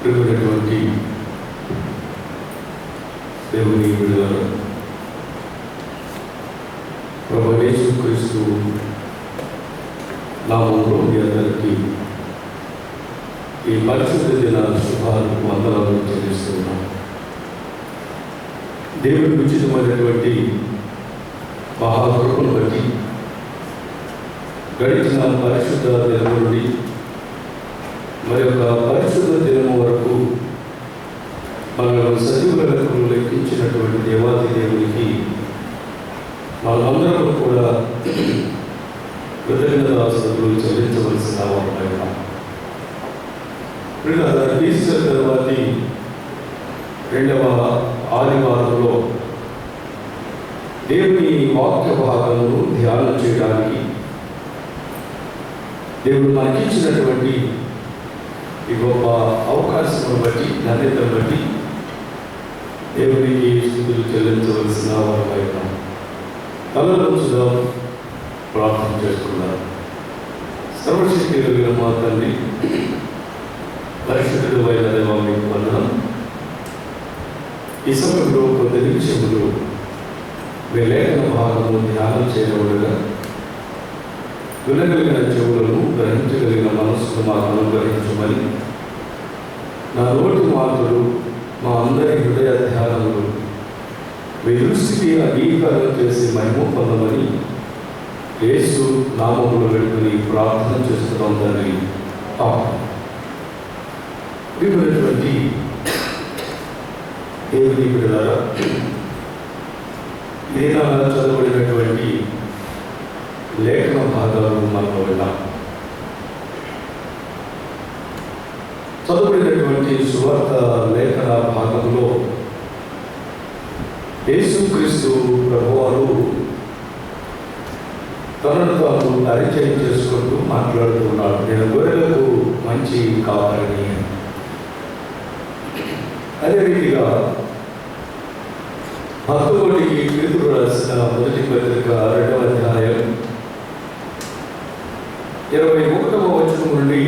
ప్రియమైనటువంటి దేవుని బిడ్డలారా, ప్రభువైన యేసుక్రీస్తు నామములో మీ అందరికీ ఈ పరిశుద్ధ దిన శుభాలు వందనాలు చెల్లిస్తున్నాం. దేవుని ఉచితమైనటువంటి మహాకృపను బట్టి గడిచిన పరిశుద్ధ దినము నుండి మరి యొక్క పరిశుద్ధ దినము వరకు మనల్ని సజీవులకు లెక్కించినటువంటి దేవాది దేవునికి మనమందరం కూడా కృతజ్ఞతాస్తుతులు చెల్లించవలసిన వారైనా. ఈస్టర్ తర్వాతి రెండవ ఆదివారంలో దేవుని వాక్య భాగమును ధ్యానం చేయడానికి దేవుడు మనకిచ్చినటువంటి ఈ గొప్ప అవకాశం బట్టి, ధన్యతను బట్టి దేవునికి స్తుతులు చెల్లించవలసిన వారైనా. తలలోంచుగా ప్రార్థన చేసుకున్నారు. సర్వశక్తి కలిగిన మా తండ్రి, పరిశుద్ధుడు అయిన దేవా, మీకు వందనం. ఈ సమయంలో కొద్ది నిమిషములు మీ లేఖన భాగము ధ్యానం చేయబడగా వినగలిగిన చెవులను, గ్రహించగలిగిన మనస్సును మాకు అనుగ్రహించమని, నా నోటి మాటలు, మా అందరి హృదయ ధ్యానములు మీ దృష్టికి అంగీకారం చేసి మహిమ పొందమని యేసు నామములో పెట్టుకుని ప్రార్థన చేస్తున్నాం తండ్రి. ప్రియమైనటువంటి దేవుని బిడ్డలారా, ఏదైనా చదవబడినటువంటి లేఖన భాగాలు మనం విన్నాం. చదవబడినటువంటి సువార్త లేఖన భాగంలో యేసుక్రీస్తు ప్రభువారు తనను తాను పరిచయం చేసుకుంటూ మాట్లాడుతున్నాడు. నేను గొర్రెలకు మంచి కాపరిని. అదే రీతిగా భక్తుడికి పేతురు రాసిన మొదటి పత్రిక 2వ అధ్యాయం 21వ వచనం నుండి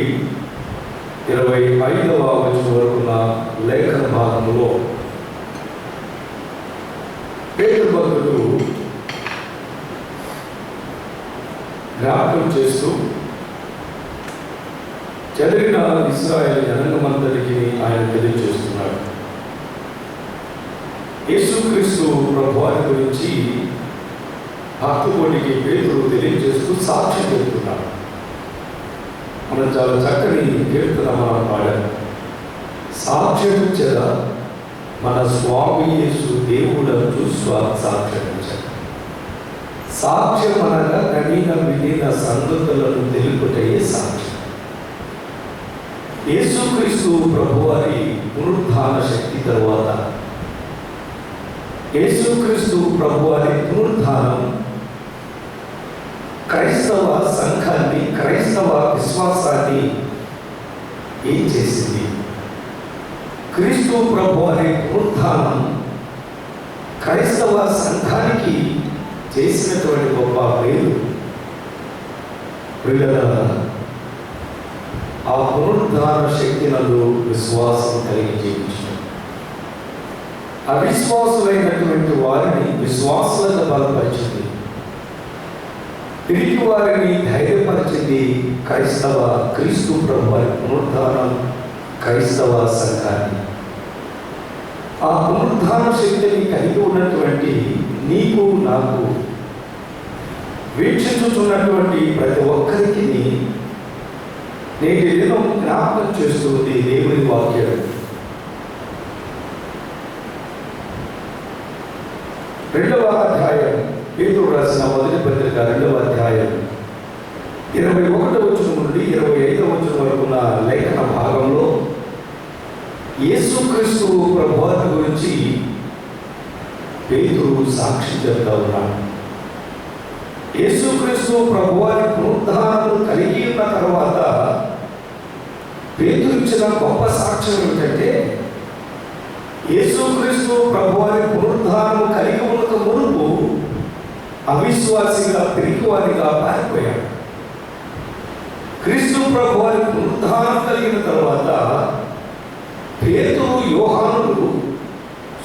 25వ వచనం వరకు ఉన్న లేఖన భాగంలో పేతురు భక్తుడు జ్ఞాపకం చేస్తూ చెదిరిన ఇశ్రాయేలు జనాంగమంతటికి ఆయన తెలియజేస్తున్నాడు. యేసుక్రీస్తు ప్రభువారి గురించి భక్తుడికి పేతురు తెలియజేస్తూ సాక్ష్యం చెబుతున్నాడు. మనం చాలా చక్కని కీర్తన మనం పాడాం. సాక్ష్యం ఇచ్చదా మన స్వామి యేసు దేవుడంటూ సాక్ష్యమించాడు. సాక్ష్యం అనగా కఠిన విలీన సంగతులను తెలుపుటే సాక్ష్యం. యేసుక్రీస్తు ప్రభువారి పునరుద్ధాన శక్తి తరువాత యేసుక్రీస్తు ప్రభువారి పునరుద్ధానం క్రైస్తవ సంఘాన్ని, క్రైస్తవ విశ్వాసాన్ని ఏం చేసింది? క్రీస్తు ప్రభువారి పునరుద్ధానం క్రైస్తవ సంఘానికి చేసినటువంటి గొప్ప పేరు. ఆ పునరుద్ధాన శక్తి నందు విశ్వాసం కలిగి జీవించారు. అవిశ్వాసులైనటువంటి వారిని విశ్వాసులుగా బలపరిచింది. తిరిగి వారిని ధైర్యపరిచింది క్రీస్తు ప్రభువారి పునరుద్ధానం క్రైస్తవ సంఘాన్ని. ఆ పునరుద్ధాన శక్తిని కలిగి ఉన్నటువంటి నీకు, నాకు, వీక్షించుతున్నటువంటి ప్రతి ఒక్కరికి నేటి దినం జ్ఞాపకం చేస్తుంది దేవుని వాక్యం. 2వ అధ్యాయం పేతురు రాసిన మొదటి పత్రిక 2వ అధ్యాయం 21వ వచనం నుండి 25వ వచనం వరకు ఉన్న లేఖన భాగంలో యేసుక్రీస్తు ప్రభువారి గురించి పేతురు సాక్షి చెప్తా ఉన్నాడు. యేసుక్రీస్తు ప్రభువారి పునరుద్ధానం కలిగి ఉన్న తర్వాత పేతురు ఇచ్చిన గొప్ప సాక్ష్యం ఏమిటంటే, యేసుక్రీస్తు ప్రభువారి పునరుద్ధానం కలిగి ఉన్న మునుపు అవిశ్వాసిగా, పిరికివారిగా పారిపోయాడు. క్రీస్తు ప్రభువారి పునరుద్ధానం కలిగిన తర్వాత పేతురు యోహానులు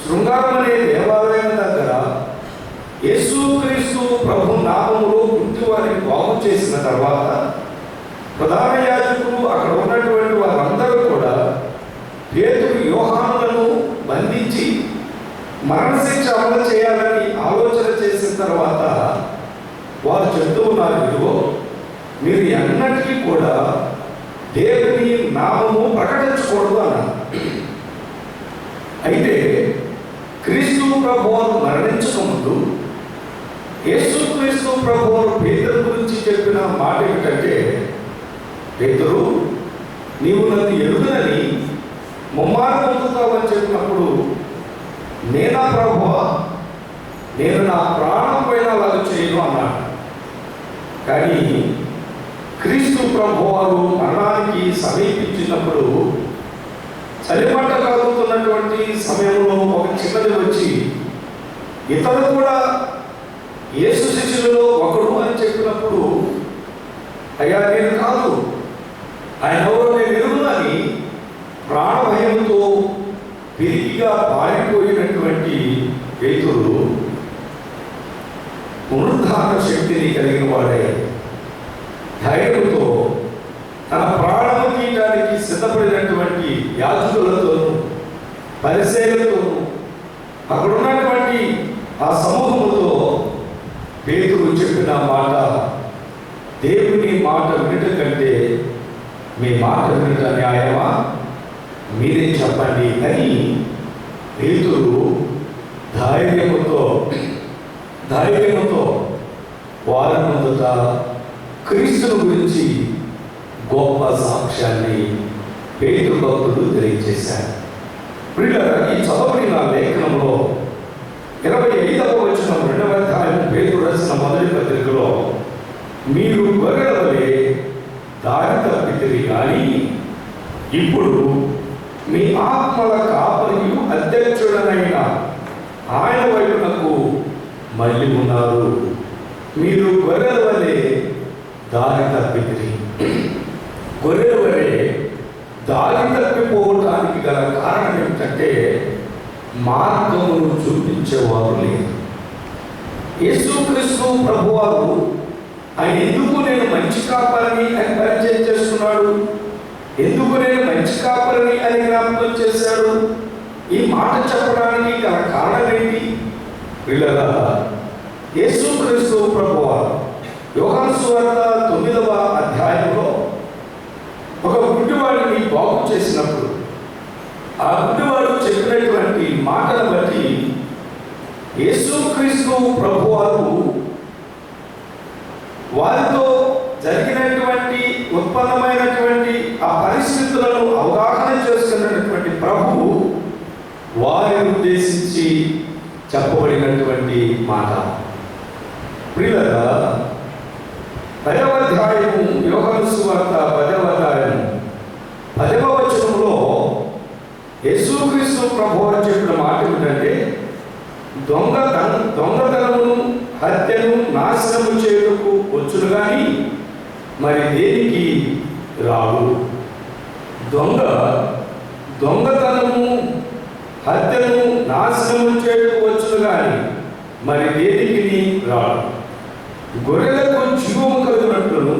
శృంగారం అనే దేవాలయం దగ్గర యేసుక్రీస్తు ప్రభు నామములో పుట్టి వారిని బాగు చేసిన తర్వాత ప్రధాన యాజకులు అక్కడ ఉన్నటువంటి వారందరూ కూడా పేతురు యోహానులను బంధించి మరణశిక్ష అమలు చేయాలని ఆలోచన చేసిన తర్వాత వారు చెప్తూ ఉన్నారు, ఇదిగో మీరు ఎన్నటికీ కూడా దేవుని నామము ప్రకటించకూడదు అన్నారు. అయితే క్రీస్తు ప్రభువారు మరణించకముందు యేసుక్రీస్తు ప్రభువారు పేతురు గురించి చెప్పిన మాట ఏమిటంటే, పేతురు నీవు నన్ను ఎరుగనని ముమ్మారు పొందుతావని చెప్పినప్పుడు, నేనా ప్రభువా, నేను నా ప్రాణం పైన అలాగ చేయను అన్నాడు. కానీ క్రీస్తు ప్రభువారు మరణానికి సమీపించినప్పుడు చలిమంట కలుగుతున్నటువంటి సమయంలో ఒక చిన్నది వచ్చి ఇతడు కూడా యేసు శిష్యులలో ఒకడు అని చెప్పినప్పుడు, అయ్యా నేను కాదు, ఆయన ఎవరో నేను ఎరుగునని ప్రాణభయంతో పిరిగిగా పారిపోయినటువంటి పేతురు పునరుద్ధాన శక్తిని కలిగిన వాడే ధైర్యంతో తన ప్రాణము తీయడానికి సిద్ధపడినటువంటి యాజకులతోనూ పరిసేలతోనూ అక్కడ ఉన్నటువంటి ఆ సమూహముతో పేతురు చెప్పిన మాట, దేవుని మాట వినటం కంటే మీ మాట వినట న్యాయమా, మీరే చెప్పండి అని పేతురు ధైర్యముతో వారి ముందుట క్రీస్తుని గురించి గొప్ప సాక్ష్యాన్ని పేతురు భక్తుడు తెలియజేశారు. ప్రియులారా, ఈ చదవబడిన లేఖనంలో 25వ వచనం 2వ అధ్యాయం పేతురు రాసిన మొదటి పత్రికలో, మీరు గొర్రెల వలె దారి తప్పితిరి కానీ ఇప్పుడు మీ ఆత్మల కాపరియు అధ్యక్షుడనైన ఆయన వైపునకు మళ్ళీ ఉన్నారు. మీరు గొర్రెల వలె దారి తప్పితిరి. గొర్రెల వలె దారి తప్పిపోవటానికి గల కారణం ఏమిటంటే మార్గమును చూపించేవారు లేదు. యేసుక్రీస్తు ప్రభువారు ఆయన ఎందుకు నేను మంచి కాపరిని అని పరిచయం చేస్తున్నాడు, ఎందుకు నేను మంచి కాపరిని అని జ్ఞాపకం చేశాడు, ఈ మాట చెప్పడానికి గల కారణం ఏంటి? పిల్లల, యేసుక్రీస్తు ప్రభువారు యోహాను సువార్త 9వ అధ్యాయంలో ఒక గుడ్డివాడిని బాగు చేసినప్పుడు ఆ గుడ్డివాడు చెప్పినటువంటి మాటను బట్టి యేసుక్రీస్తు ప్రభువారు వారితో జరిగినటువంటి ఉత్పన్నమైనటువంటి ఆ పరిస్థితులను అవగాహన చేసుకున్నటువంటి ప్రభువు వారిని ఉద్దేశించి చెప్పబడినటువంటి మాట. ప్రియులారా, 10వ అధ్యాయము యోహాను సువార్త 10వ అధ్యాయం 10వ వచనంలో యేసుక్రీస్తు ప్రభువారు చెప్పిన మాట ఏమిటంటే, దొంగతనమును హత్యను నాశనము చేయుటకు వచ్చును కానీ మరి దేనికి రాదు. దొంగతనము హత్యను నాశనము చేయుటకు వచ్చును కానీ మరి దేనికి రాదు. గొర్రెలకు జీవము కలుగునట్లును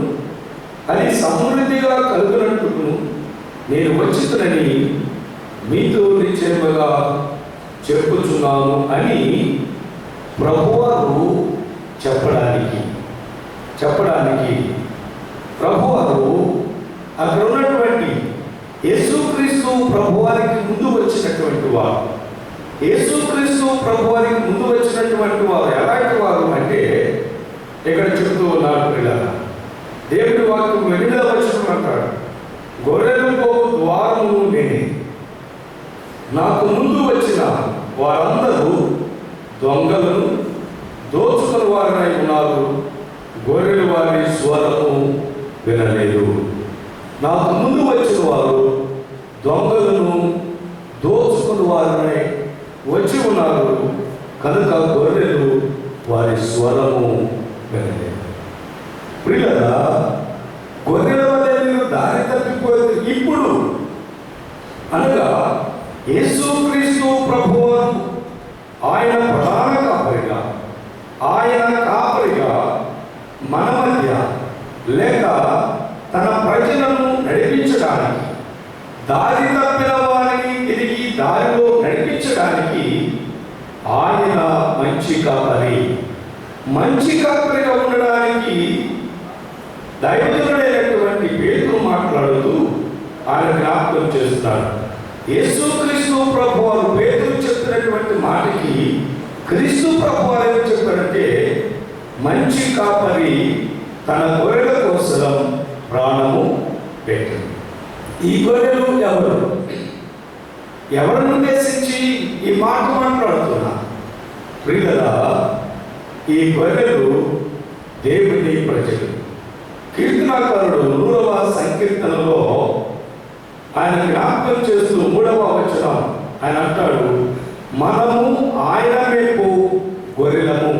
అది సమృద్ధిగా కలుగునట్లును నేను వచ్చినని మీతో నిశ్చయముగా చెప్పుచున్నాను అని ప్రభువారు చెప్పడానికి ప్రభువారు అక్కడ ఉన్నటువంటి యేసుక్రీస్తు ప్రభువారికి ముందు వచ్చినటువంటి వారు, యేసుక్రీస్తు ప్రభువారికి ముందు వచ్చినటువంటి వారు ఎలాంటి వారు అంటే ఇక్కడ చెప్తూ ఉన్నారు. పిల్లలు, దేవుడి వాక్యం 8వ వచనం అంటాడు, గొర్రెలు పోవు ద్వారము నేనే, నాకు ముందు వచ్చిన వారందరూ దొంగలను దోచుకుని వారినై ఉన్నారు, గొర్రెలు వారి స్వరము వినలేదు. నాకు ముందు వచ్చిన వారు దొంగలను దోచుకుని వారినై వచ్చి ఉన్నారు కనుక గొర్రెలు వారి స్వరము వినలేదు. ప్రియులారా, గొర్రెల వలె మీరు దారి తప్పిపోతే ఇప్పుడు అనగా యేసుక్రీస్తు ప్రభువారు ఆయన ప్రధాన కాపరిగా, ఆయన కాపరిగా మన మధ్య లేక తన ప్రజలను నడిపించడానికి, దారి తప్పిన వారిని తిరిగి దారిలో నడిపించడానికి ఆయన మంచి కాపరి. మంచి కాపరిగా ఉండడానికి దైవజనుడైనటువంటి పేతురు మాట్లాడుతూ ఆయన జ్ఞాపకం చేస్తున్నాడు. యేసుక్రీస్తు ప్రభువారు పేతురు చెప్తున్నటువంటి మాటకి క్రీస్తు ప్రభువారు ఏం చెప్పారంటే, మంచి కాపరి తన గొర్రెల కోసం ప్రాణము పెట్టు. ఈ గొర్రెలు ఎవరిని ఉద్దేశించి ఈ మాట మాట్లాడుతున్నా? ప్రియులారా, ఈ గొర్రెలు దేవుని ప్రజలు. కీర్తనాకారుడు 100వ సంకీర్తనలో ఆయన జ్ఞాపకం చేస్తూ 3వ వచనం ఆయన అంటాడు, మనము ఆయన వైపు గొర్రెలము,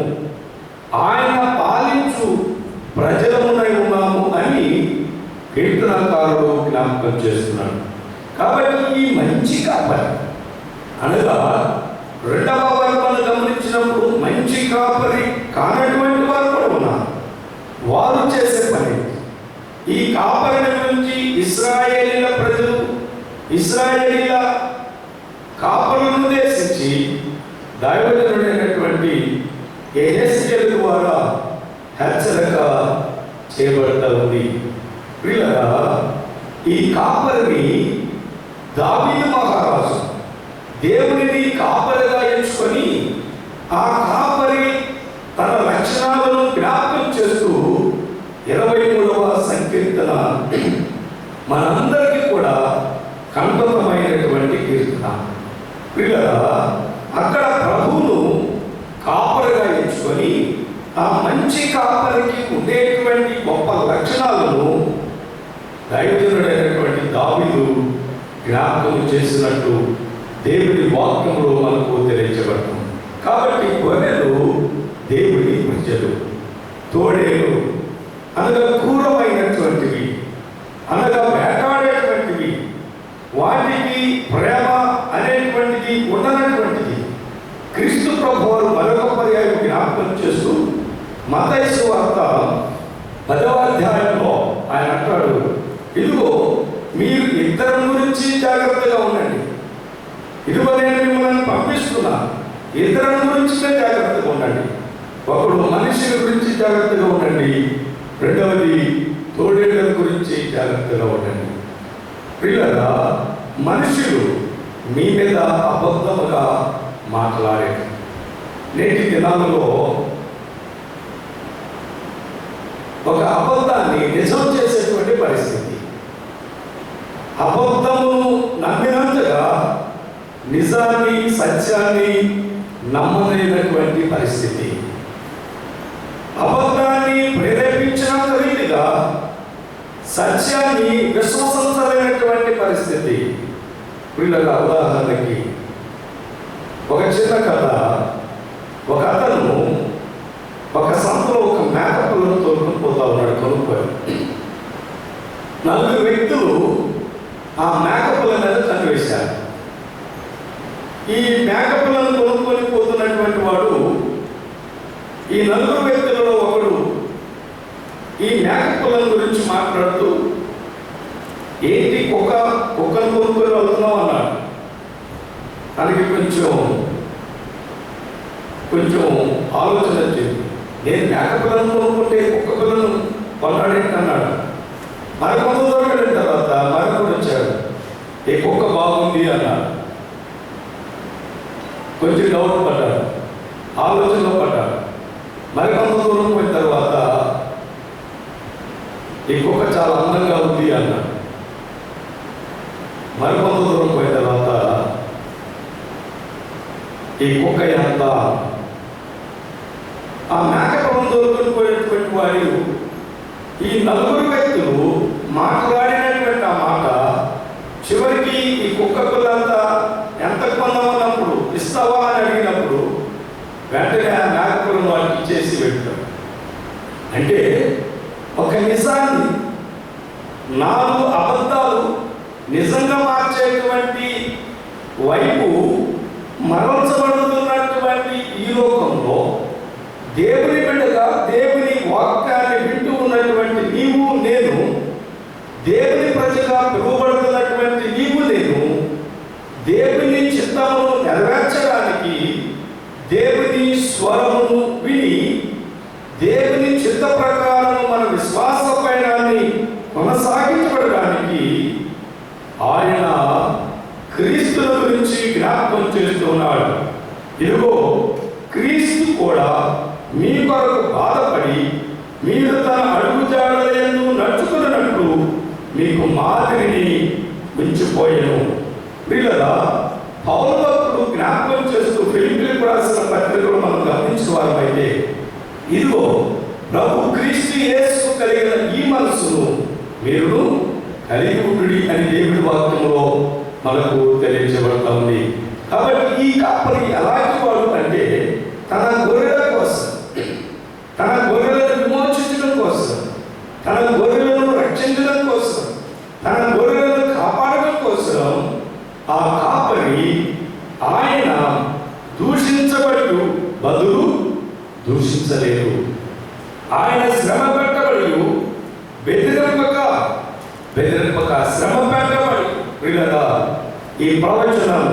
ఆయన పాలించు ప్రజలమునై ఉన్నాము అని కీర్తనాకారుడు జ్ఞాపకం చేస్తున్నాడు. కాబట్టి ఈ మంచి కాపరి అనగా రెండవ వర్గాన్ని గమనించినప్పుడు మంచి కాపరి కానటువంటి వారు కూడా ఉన్నారు. వారు చేసే పని ఈ కాపరిని గురించి ఇశ్రాయేలీల ప్రజలు, ఇశ్రాయేలీల కాపరులను ఉద్దేశించి దైవజనుడైనటువంటి యెహెజ్కేలు ద్వారా హెచ్చరిక చేయబడతా ఉంది. ప్రియులారా, ఈ కాపరిని దావీదు మహారాజు దేవునిని కాపరిగా ఎంచుకొని ఆ కాపరి తన లక్షణాలను జ్ఞాపకం చేస్తూ 23వ సంకీర్తన మనందరికీ కూడా కంఠమైనటువంటి కీర్తన. ప్రియులారా, అక్కడ ప్రభువును కాపరిగా ఎంచుకొని ఆ మంచి కాపరికి ఉండేటువంటి గొప్ప లక్షణాలను దైవజనుడైనటువంటి దావీదు జ్ఞాపకం చేసినట్టు దేవుడి వాక్యంలో మనకు తెలియజేయబడుతుంది. కాబట్టి గొర్రెలు దేవుడి ప్రజలు, తోడేలు అనగా క్రూరమైనటువంటివి, అనగా వేటాడేటువంటివి, వాటికి ప్రేమ అనేటువంటిది ఉండనటువంటిది. క్రీస్తు ప్రభువారు మరొక పర్యాయం జ్ఞాపకం చేస్తూ మత్తయి సువార్త 10వ అధ్యాయంలో ఆయన అంటాడు, ఇదిగో మీరు ఇద్దరి గురించి జాగ్రత్తగా ఉండండి. ఇదిగో నేను మిమ్మల్ని పంపిస్తున్నా, ఇద్దరి గురించి జాగ్రత్తగా ఉండండి. ఒకడు మనిషి గురించి జాగ్రత్తగా ఉండండి, రెండవది తోడేళ్ల గురించి జాగ్రత్తగా ఉండండి. పిల్లరా, మనుషులు మీ మీద అబద్ధముగా మాట్లాడేది. నేటి దినాలలో ఒక అబద్ధాన్ని నిజం చేసేటువంటి పరిస్థితి. అబద్ధమును నమ్మినంతగా నిజాన్ని, సత్యాన్ని నమ్మలేనటువంటి పరిస్థితి. అబద్ధాన్ని ప్రేరేపించినంత రీతిగా సత్యాన్ని విశ్వసించలేనటువంటి పరిస్థితి. వీళ్ళగా ఉదాహరణకి ఒక చిన్న కథ. ఒక అతను ఒక సంతలో ఒక మేకపిల్లను తోలుకొని పోతా ఉన్నాడు, కొనుక్కొని. 4 వ్యక్తులు ఆ మేకపిల్ల మీద కనివేశారు. ఈ మేకపిల్లను కొనుక్కొని పోతున్నటువంటి వాడు, ఈ 4 వ్యక్తులలో ఒకడు ఈ మేకపిల్లల గురించి మాట్లాడుతూ, ఏంటి కుక్కను కొనుక్కొని వెళ్తున్నావు అన్నాడు. తనకి కొంచెం ఆలోచన వచ్చింది. నేను మేకపిల్లను కొనుక్కుంటే కుక్క పిల్లను కొన్నాడేంటి అన్నాడు. మరొక దూరం వెళ్ళిన తర్వాత మరొకడు వచ్చాడు, ఏ కుక్క బాగుంది అన్నాడు. కొంచెం డౌట్ పడ్డాడు, ఆలోచనలో పడ్డాడు. మరికొంత దూరం పోయిన తర్వాత ఈ కుక్క చాలా అందంగా ఉంది అన్నాడు. మరికొంత దూరం పోయిన తర్వాత ఈ కుక్క ఎంత. ఆ మేకపిల్లను దొరుకుని పోయినటువంటి వాడు ఈ 4 వ్యక్తులు మాట్లాడినటువంటి ఆ మాట చివరికి ఈ కుక్క పిల్లంతా ఎంత కొందామన్నప్పుడు ఇస్తావా అని అడిగినప్పుడు వెంటనే ఆ మేకపిల్లను వాటికి ఇచ్చేసి పెడతాడు. అంటే ఒక నిజాన్ని 4 అబద్ధాలు నిజంగా మార్చేటువంటి వైపు మరల్చబడుతున్నటువంటి ఈ లోకంలో దేవుని బిడ్డగా దేవుని వాక్యాన్ని వింటూ ఉన్నటువంటి నీవు నేను, దేవుని ప్రజగా పిలువబడుతున్నటువంటి నీవు నేను, దేవుని చిత్తమును నెరవేర్చడానికి దేవుని స్వరమును విని దేవుని చిత్త ప్రకారం మన విశ్వాస పయనాన్ని కొనసాగించబడడానికి ఆయన క్రీస్తుల గురించి జ్ఞాపకం చేస్తున్నాడు. ఇదిగో క్రీస్తు కూడా మీ కొరకు బాధపడి మీరు తన అడుగుజాడలను నడుచుకున్నట్లు మీకు మాదిరిని ఉంచిపోయాను. ప్రియులారా, పౌలు భక్తుడు జ్ఞాపకం చేస్తూ ఫిలిప్పీయులకు రాసిన పత్రికలు మనం గమనించిన వారైతే, ఇదిగో ప్రభు క్రీస్తు యేసుకు కలిగిన ఈ మనసును మీరు కలిగి ఉండుడి అని దేవుడి వాక్యంలో మనకు తెలియజేయబడతా ఉంది. కాబట్టి ఈ కాపరి ఎలాంటి వాడు అంటే తన గొర్రెల కోసం, తన గొర్రెలను విమోచించడం కోసం, తన గొర్రెలను రక్షించడం కోసం, తన గొర్రెలను కాపాడడం కోసం ఆ కాపరి ఆయన దూషించబడు బదులు దూషించలేదు. ఆయన శ్రమ పెట్టబడి బెదిరింపక శ్రమ పెట్టబడి వీళ్ళగా ఈ ప్రవచనం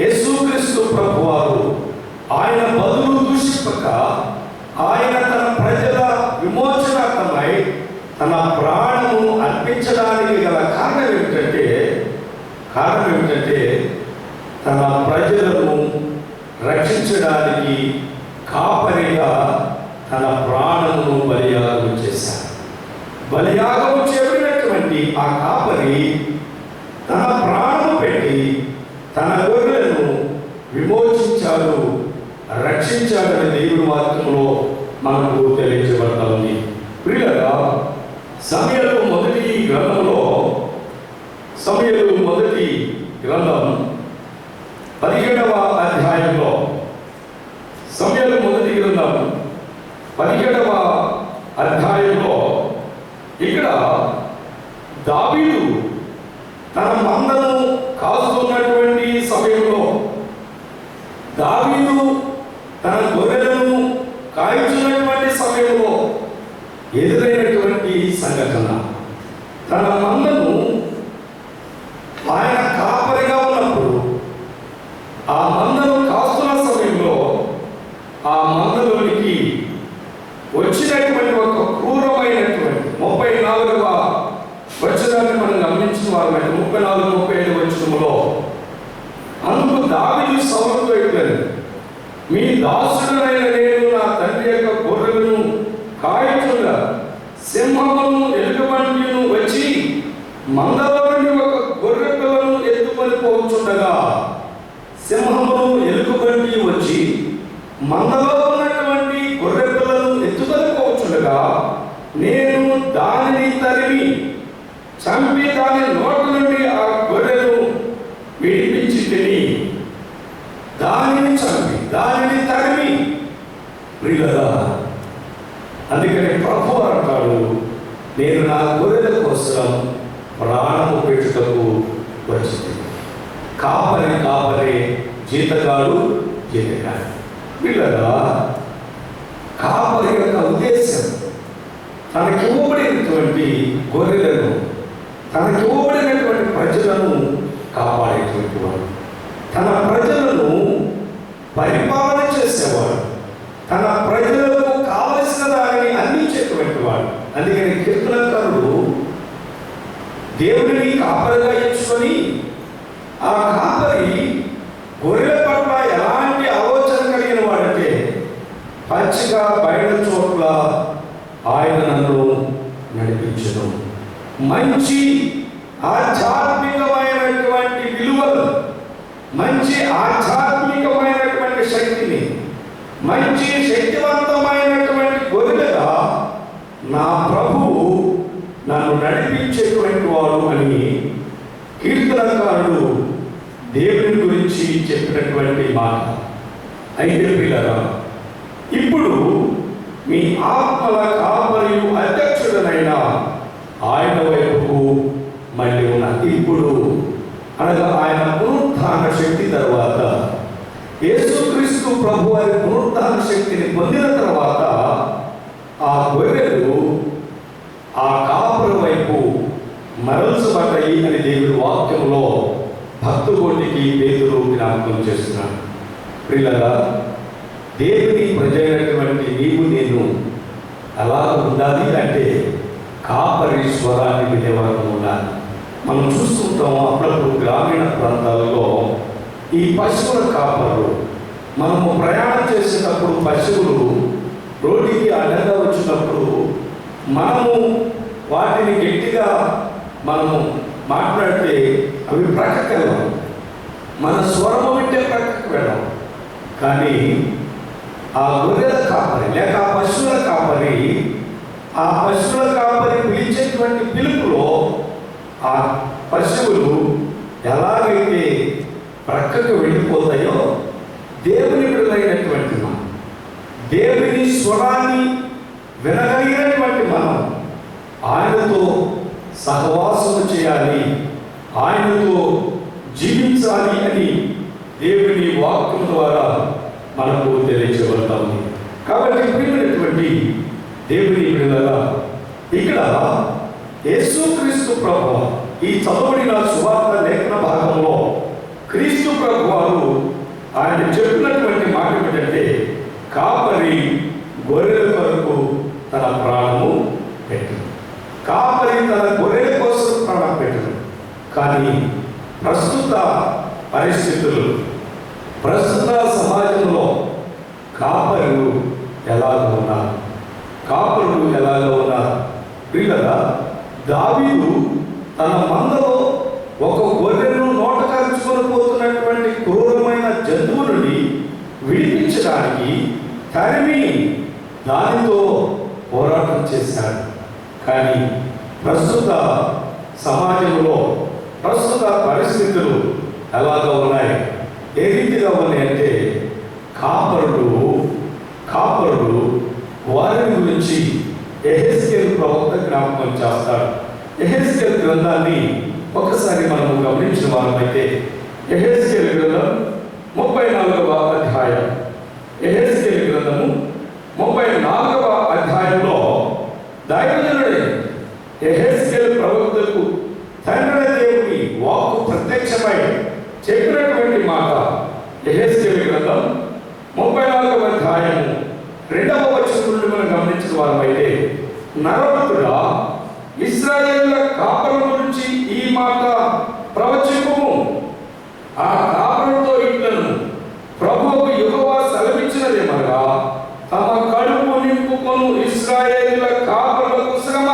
యేసుక్రీస్తు ప్రభువారు ఆయన బదులు దూషింపక ఆయన తన ప్రజల విమోచనార్థమై తన ప్రాణము అర్పించడానికి గల కారణం ఏమిటంటే తన ప్రజలను రక్షించడానికి కాపరిగా తన ప్రాణమును బలియాగం చేశాడు. బలియాగం చేయబడినటువంటి ఆ కాపరి తన ప్రాణము పెట్టి తన గొర్రెలను విమోచించాడు, రక్షించాడని దేవుని వాక్యంలో మనకు తెలియజేయబడతా ఉంది. ప్రియులారా, సమూయేలు మొదటి గ్రంథం 17వ అధ్యాయంలో, సమూయేలు మొదటి గ్రంథం 17వ అధ్యాయంలో ఇక్కడ దావీదు తన మందను కాస్తున్నటువంటి సమయంలో, దావీదు తన గొర్రెలను కాయించినటువంటి సమయంలో ఎదురైనటువంటి సంఘటన, తన మందను ఆయన కాపరిగా ఉన్నప్పుడు ఆ మందను కాస్తున్న సమయంలో ఆ మందలోనికి వచ్చినటువంటి ఒక క్రూరమైనటువంటి 34వ వచనాన్ని మనం గమనించిన వారు 34-35 వచనంలో, అందుకు దావీదు సౌలుతో చెప్పాడు, మీ దాసుడనైన నేను నా తండ్రి యొక్క గొర్రెలను కాయించుగా సింహమును ఎలుగుబంటిను వచ్చి మందలో నుండి ఒక గొర్రె పిల్లను ఎత్తుకొని పోవచ్చుండగా, సింహమును ఎలుగుబంటి వచ్చి మందలో ఉన్నటువంటి గొర్రె పిల్లను ఎత్తుకొని పోవచ్చుండగా నేను దానిని తరిమి చంపి దాని నోటి నుండి ఆ గొర్రెను విడిపించి తిని దానిని చంపి దానిని తరిమి. ప్రియులారా, అందుకని ప్రభువు అంటాడు, నేను నా గొర్రెల కోసం ప్రాణము పెట్టుటకు వచ్చింది. కాపరి జీతగాడు. ప్రియులారా, కాపరి యొక్క ఉద్దేశం తనకి ఇవ్వబడినటువంటి గొర్రెలను, తనకి ఇవ్వబడినటువంటి ప్రజలను కాపాడేటువంటి వాడు, తన ప్రజలను పరిపాలన చేసేవాడు, తన ప్రజలకు కావలసిన దానిని అందించేటువంటి వాడు. అందుకని కీర్తనకారుడు దేవుడిని కాపరిగా ఎంచుకొని ఆ కాపరి గొర్రెల పట్ల ఎలాంటి ఆలోచన కలిగిన వాడంటే, పచ్చిగా బయట చోట్ల ఆయన నన్ను నడిపించను, మంచి ఆధ్యాత్మికమైనటువంటి విలువలు, మంచి ఆధ్యాత్మికమైనటువంటి శక్తిని, మంచి శక్తివంతమైనటువంటి గొర్రెలుగా నా ప్రభువు నన్ను నడిపించేటువంటి వాడు అని కీర్తనకారుడు దేవుని గురించి చెప్పినటువంటి మాట. అయితే పిల్లరా, ఇప్పుడు మీ ఆత్మల కాపరియు అధ్యక్షుడనైన ఆయన వైపుకు మళ్ళీ ఉన్న ఇప్పుడు అనగా ఆయన పునరుత్థాన శక్తి తర్వాత, యేసుక్రీస్తు ప్రభు వారి పునరుత్థాన శక్తిని పొందిన తర్వాత ఆ గొర్రెలు ఆ కాపుల వైపు మరల్చబడ్డాయి అని దేవుడి వాక్యంలో భక్తుకోటికి పేతురు జ్ఞాపకం చేస్తున్నాడు. ప్రియులారా, దేవుని ప్రజైనటువంటి నీవు నేను ఎలా ఉండాలి అంటే కాపరి స్వరాన్ని వినేవారు ఉండాలి. మనం చూస్తుంటాం అప్పుడప్పుడు గ్రామీణ ప్రాంతాలలో ఈ పశువుల కాపరులు, మనము ప్రయాణం చేసేటప్పుడు పశువులు రోడ్డుకి అడ్డంగా వచ్చినప్పుడు మనము వాటిని గట్టిగా మనము మాట్లాడితే అవి ప్రక్కకి వెళ్ళాం, మన స్వరము వింటే ప్రక్కకి వెళ్ళాం. కానీ ఆ గొర్రెల కాపరి లేక ఆ పశువుల కాపరి పిలిచేటువంటి పిలుపులో ఆ పశువులు ఎలాగైతే ప్రక్కకు వెళ్ళిపోతాయో, దేవుని బిడ్డలైనటువంటి మనం, దేవుని స్వరాన్ని వినగలిగినటువంటి మనం ఆయనతో సహవాసం చేయాలి, ఆయనతో జీవించాలి అని దేవుని వాక్యం ద్వారా మనకు తెలియజేయబడతాము. కాబట్టి ప్రియమైనటువంటి దేవుని బిడ్డలారా, ఇక్కడ యేసుక్రీస్తు ప్రభువు ఈ చదవబడిన సువార్త లేఖన భాగంలో క్రీస్తు ప్రభు వారు ఆయన చెప్పినటువంటి మాట ఏమిటంటే, కాపరి గొర్రెల కొరకు తన ప్రాణము పెట్టను. కాపరి తన గొర్రెల కోసం ప్రాణం పెట్టను. కానీ ప్రస్తుత పరిస్థితులు, ప్రస్తుత సమాజంలో కాపరులు ఎలాగో ఉన్నారు? కాపరులు ఎలాగో ఉన్నారు? ప్రియులారా, దావీదు తన మందలో ఒక గొర్రెను నోట కరుచుకొని పోతున్నటువంటి క్రూరమైన జంతువు నుండి విడిపించడానికి తరిమి దానితో పోరాటం చేశాడు. కానీ ప్రస్తుత సమాజంలో ప్రస్తుత పరిస్థితులు ఎలాగా ఉన్నాయి? ఏ రీతిగా ఉన్నాయంటే కాపరులు వారి గురించి యెహెజ్కేలు ప్రవక్త జ్ఞాపకం చేస్తాడు. యెహెజ్కేలు గ్రంథాన్ని ఒకసారి మనము గమనించిన వారమైతే, యెహెజ్కేలు గ్రంథం 34వ అధ్యాయం, యెహెజ్కేలు గ్రంథము 34వ అధ్యాయంలో దైవజనుడే యెహెజ్కేలు ప్రవక్తకు తండ్రి దేవుని వాక్కు ప్రత్యక్షమై చెప్పినటువంటి మాట. యెహెజ్కేలు గ్రంథం 34వ అధ్యాయము 2వ వచనం నుండి మనం గమనించిన వారమైతే, నరపుత్రుడా, ఇశ్రాయేలుల కాపరుల గురించి ఈ మాట ప్రవచింపుము. ఆ కాపరులతో ఇట్లను, ప్రభువుకు యెహోవా సెలవిచ్చినదేమనగా, తమ కడుపు నింపుకొను ఇశ్రాయేలుల కాపరులకు శ్రమ.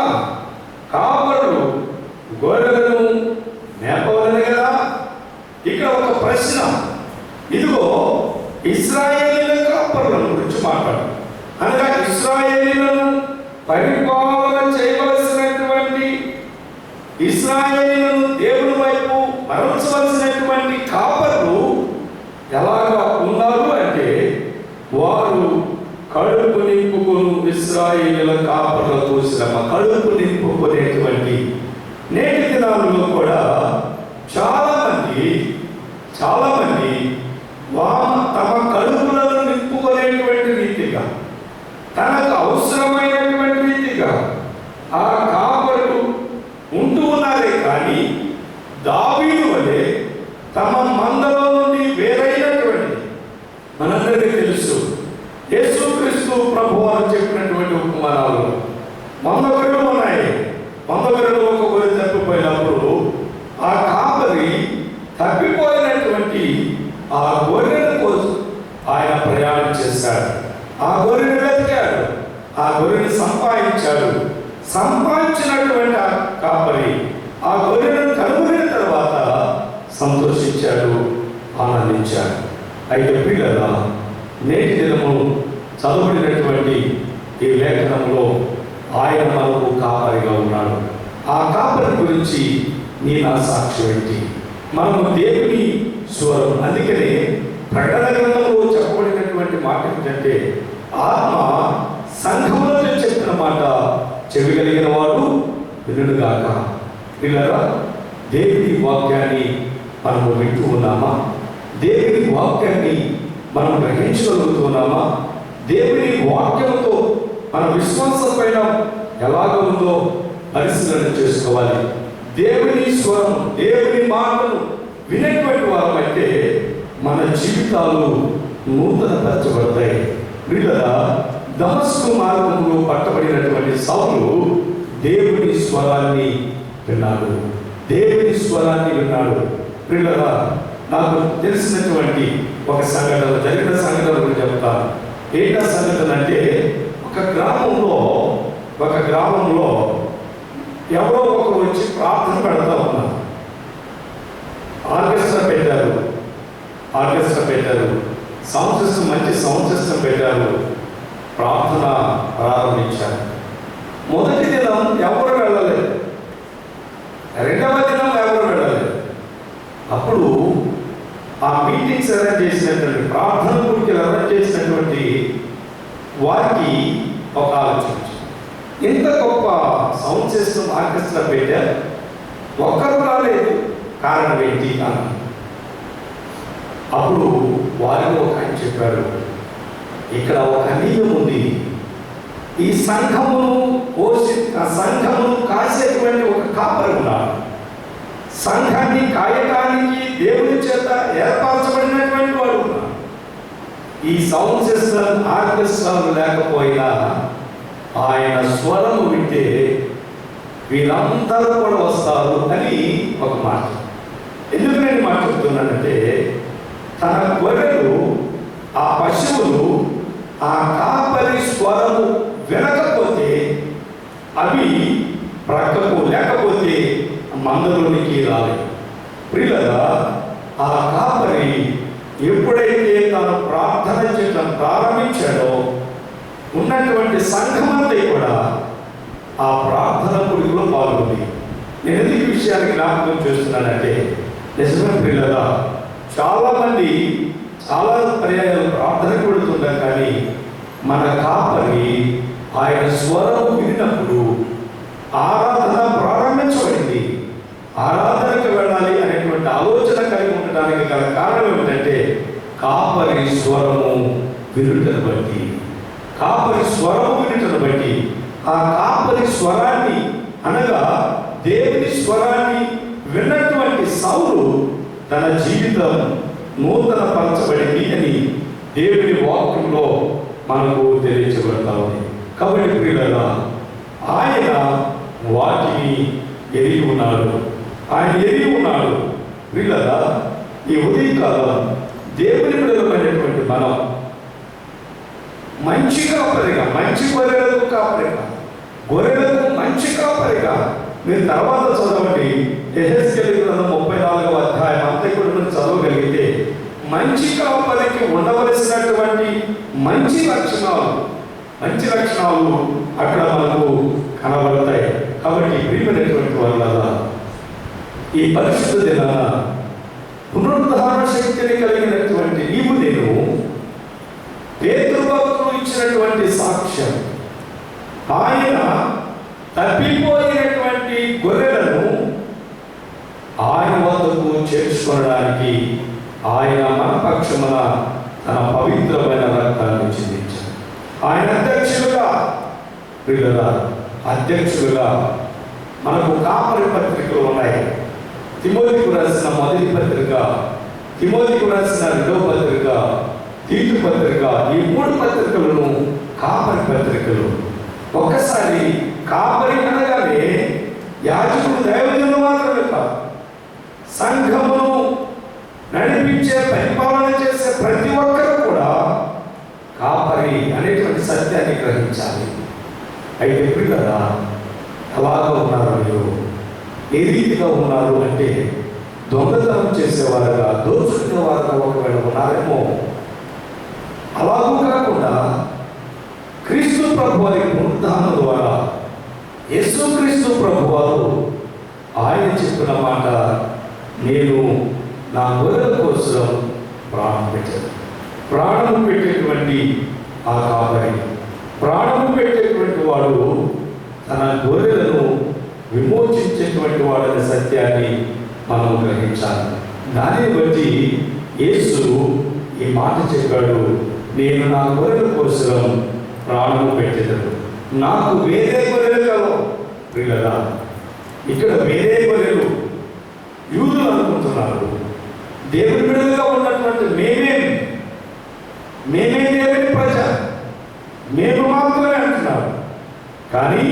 కాపరులు గొర్రెలను మేపవలెను కదా. ఇక్కడ ఒక ప్రశ్న, ఇదిగో ఇశ్రాయేలీల కాపరుల గురించి మాట్లాడు అనగా ఇశ్రాయేలీలను పరిపాలన చేయవలసినటువంటి, ఇశ్రాయేలీలను దేవుని వైపు మరల్చవలసినటువంటి కాపరులు ఎలాగా ఉన్నారు అంటే, వారు కడుపు నింపుకొను ఇశ్రాయేలీల కాపరులకు శ్రమ. కడుపు నింపుకునేటువంటి నేటి దినాలలో కూడా చాలా మంది తమ కడుపులను నింపుకునేటువంటి రీతిగా, తనకు అవసరమైనటువంటి రీతిగా ఆ కాపరులు ఉంటూ ఉన్నారే. కానీ దావీదు వలె తమ మందలో నుండి వేరైనటువంటి, మనందరికీ తెలుసు యేసుక్రీస్తు ప్రభువారు చెప్పినటువంటి ఉపమానాలు 100 గొర్రెలు ఉన్నాయి. 100 గొర్రెలు ఒక గొర్రె తప్పిపోయినప్పుడు ఆ కాపరి తప్పిపోయినటువంటి ఆ గొర్రెల కోసం ఆయన ప్రయాణం చేశాడు. ఆ గొర్రెను వెతికాడు, ఆ గొర్రెను సంపాదించాడు. సంపాదించినటువంటి ఆ కాపరి ఆ గొర్రెను కనుగొనిన తర్వాత సంతోషించాడు, ఆనందించాడు. అయితే ప్రియులారా, నేటి దినము చదవబడినటువంటి ఈ లేఖనంలో ఆయన మనకు కాపరిగా ఉన్నాడు. ఆ కాపరి గురించి నీ నా సాక్ష్యం ఏంటి? మనము దేవుని స్వరం. అందుకనే ప్రకటన గ్రంథంలో చెప్పబడినటువంటి మాట ఏంటంటే, ఆత్మ సంఘములతో చెప్పిన మాట చెవిగలిగిన వాడు వినుగాక. పిల్లరా, దేవుని వాక్యాన్ని మనము వింటూ ఉన్నామా? దేవుని వాక్యాన్ని మనం గ్రహించగలుగుతున్నామా? దేవుని వాక్యంతో మన విశ్వాసం పైన ఎలాగ ఉందో పరిశీలన చేసుకోవాలి. దేవుని స్వరం, దేవుని మాటలు వినేటువంటి వారమైతే మన జీవితాలు నూతనపరచబడతాయి. ప్రియులారా, దమస్కు మార్గంలో పట్టబడినటువంటి సౌలు దేవుని స్వరాన్ని విన్నాడు. దేవుని స్వరాన్ని విన్నాడు. ప్రియులారా, నాకు తెలిసినటువంటి ఒక సంఘటన, జరిగిన సంఘటన గురించి చెప్తాను. ఏంటా సంఘటన అంటే, ఒక గ్రామంలో ఎవరో ఒకరు వచ్చి ప్రార్థన పెడతా ఉన్నారు. ఆర్కెస్ట్రా పెట్టారు, సౌండ్ సిస్టమ్, మంచి సౌండ్ సిస్టమ్ పెట్టారు. ప్రార్థన ప్రారంభించారు. మొదటి దినం ఎవరు వెళ్ళలేదు, రెండవ దినం ఎవరు వెళ్ళలేదు. అప్పుడు ఆ మీటింగ్స్ అరేంజ్ చేసినటువంటి, ప్రార్థన గురించి అరేంజ్ చేసినటువంటి వారికి ఒక ఆలోచన, ఇంత గొప్ప సౌండ్ సిస్టమ్ ఆర్కెస్ట్రా పెట్టారు, ఒక్కరు రాలేదు, కారణం ఏంటి అని. అప్పుడు వారిలో ఒక ఆయన చెప్పాడు, ఇక్కడ ఒక నియమం ఉంది. ఈ సంఘమును కాసేటువంటి ఒక కాపరి ఉన్నాడు. సంఘాన్ని కాయటానికి దేవుని చేత ఏర్పరచబడినటువంటి వాడు ఉన్నాడు. ఈ సౌండ్ సిస్టమ్ ఆర్కెస్ట్రాలు లేకపోయినా ఆయన స్వరము వింటే వీళ్ళందరూ కూడా వస్తారు అని ఒక మాట. ఎందుకు నేను మాట్లాడుతున్నానంటే, తన గొర్రెలు, ఆ పశువులు ఆ కాపరి స్వరము వినకపోతే అవి ప్రక్కకు లేకపోతే మందలోనికి రాలేదు. ప్రియులారా, ఆ కాపరి ఎప్పుడైతే తను ప్రార్థన చేయడం ప్రారంభించాడో ఉన్నటువంటి సంఘమంతా కూడా ఆ ప్రార్థన గుడిలో పాల్గొంది. నేను ఎందుకు ఈ విషయాన్ని జ్ఞాపకం చేస్తున్నానంటే, నిజమే ప్రియులారా, చాలామంది చాలా పర్యాయాలు ప్రార్థనకు వెళుతుంటారు, కానీ మన కాపరి ఆయన స్వరం విన్నప్పుడు ఆరాధన ప్రారంభించబడింది. ఆరాధనకు వెళ్ళాలి అనేటువంటి ఆలోచన కలిగి ఉండడానికి గల కారణం ఏమిటంటే, కాపరి స్వరము వినుటను బట్టి, ఆ కాపరి స్వరాన్ని అనగా దేవుని స్వరాన్ని విన్నటువంటి సౌలు తన జీవితం నూతన పరచబడింది అని దేవుని వాక్యంలో మనకు తెలియజేయబడతా ఉంది. కాబట్టి ప్రియులారా, ఆయన వాటిని ఎరిగి ఉన్నాడు. ప్రియులారా, ఈ ఉదయకాలం దేవుని బిడ్డలమైనటువంటి మనం మంచి కాపరిగా, మంచి గొర్రెలకు మంచి కాపరిగా మీరు తర్వాత చదవండి. యెహెజ్కేలు గ్రంథం 34వ అధ్యాయం అంతా కూడా మీరు చదవగలిగితే మంచి కాపరికి ఉండవలసినటువంటి మంచి లక్షణాలు అక్కడ మనకు కనబడతాయి. కాబట్టి ప్రియమైనటువంటి వాళ్ళ ఈ పరిశుద్ధ దినాన పునరుద్ధారణ శక్తిని కలిగినటువంటి నేను పేతురు భక్తులు ఇచ్చినటువంటి సాక్ష్యం, ఆయన తప్పిపోయినటువంటి గొర్రెలను ఆయన వద్దకు చేర్చుకోవడానికి ఆయన మన పక్షమున తన పవిత్రమైన రక్తాన్ని చిందించారు. ఆయన అధ్యక్షులుగా మనకు కాపరి పత్రికలు ఉన్నాయి. తిమోతికు రాసిన మొదటి పత్రిక, తిమోతికు రాసిన రెండవ పత్రిక, తీతు పత్రిక, ఈ 3 పత్రికలను కాపరి పత్రికలు. ఒక్కసారి కాపరి అనగానే యాజకుడు, దైవజనులు మాత్రమే కాదు, సంఘమును నడిపించే, పరిపాలన చేసే ప్రతి ఒక్కరు కూడా కాపరి అనేటువంటి సత్యాన్ని గ్రహించాలి. అయితే ప్రియులారా, అలాగా ఉన్నారు మీరు? ఏ రీతిగా ఉన్నారు అంటే, దొంగతనం చేసేవారుగా, దోచుకునేవారుగా ఒకవేళ ఉన్నారేమో. అలాగూ కాకుండా క్రీస్తు ప్రభు వారి పునరుద్ధానం ద్వారా యేసుక్రీస్తు ప్రభు వారు ఆయన చెప్పిన మాట, నేను నా గొర్రెల కోసం ప్రాణం పెట్టేటువంటి ఆ కాపరి, ప్రాణం పెట్టేటువంటి వాడు తన గొర్రెలను విమోచించేటువంటి వాడనే సత్యాన్ని మనం గ్రహించాలి. దానిని బట్టి యేసు ఈ మాట చెప్పాడు, నేను నా గొర్రెల కోసం ప్రాణము పెట్టెదను. నాకు వేరే గొర్రెలు కలవు. ప్రియులారా, ఇక్కడ వేరే గొర్రెలు యూదులు అనుకుంటున్నారు. దేవుని బిడ్డలుగా ఉన్నటువంటి మేమే దేవుని ప్రజ, మేము మాత్రమే అంటున్నారు. కానీ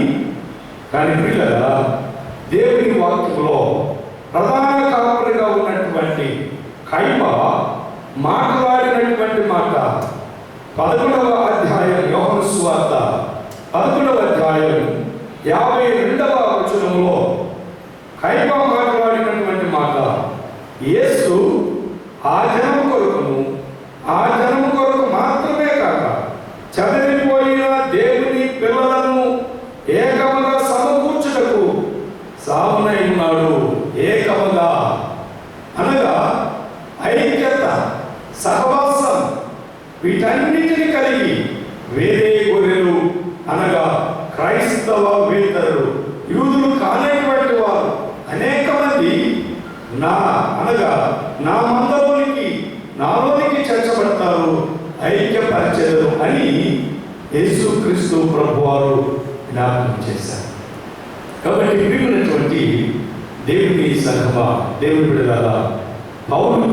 ప్రియులారా, దేవుని వాక్యంలో ప్రధాన కాపరిగా ఉన్నటువంటి కయప మాట్లాడినటువంటి మాట 11వ అధ్యాయం, యోహాను సువార్త 11వ అధ్యాయం 52వ వచనంలో కయప మాట్లాడినటువంటి మాట, యేసు ఆ జనము కొరకు మాత్రమే కాక చదివిపోయిన దేవుని పిల్లలను ఏకముగా సమకూర్చుటకు సామునై ఉన్నాడు. ఏకముగా అనగా ఐక్యత, సహవాసం, వీటన్నిటిని కలిగి వేరే గొర్రెలు అనగా క్రైస్తవేతరులు, యూదులు కానటువంటి వారు అనేక మంది నా నాలోనికి చేర్చబడతారు, ఐక్యపరచెదరు అని యేసుక్రీస్తు ప్రభువారు జ్ఞాపకం చేశారు. కాబట్టి ప్రియమైనటువంటి దేవుని సంఘమా, దేవుని బిడ్డలారా, పౌలు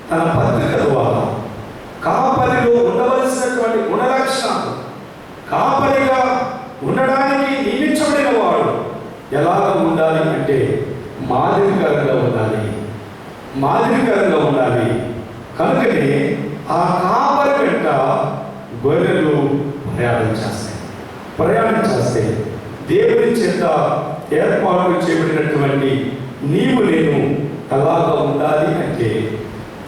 తన పత్రిక ద్వారా కాపరిలో ఉండవలసినటువంటి గుణలక్షణాలు, కాపరిగా ఉండడానికి నియమించబడిన వాడు ఎలాగ ఉండాలి అంటే మాదిరికరంగా ఉండాలి. కనుకనే ఆ కాపరి వెంట గొర్రెలు ప్రయాణం చేస్తే దేవుని చేత ఏర్పాటు చేయబడినటువంటి నీవు నేను ఎలాగ ఉండాలి అంటే,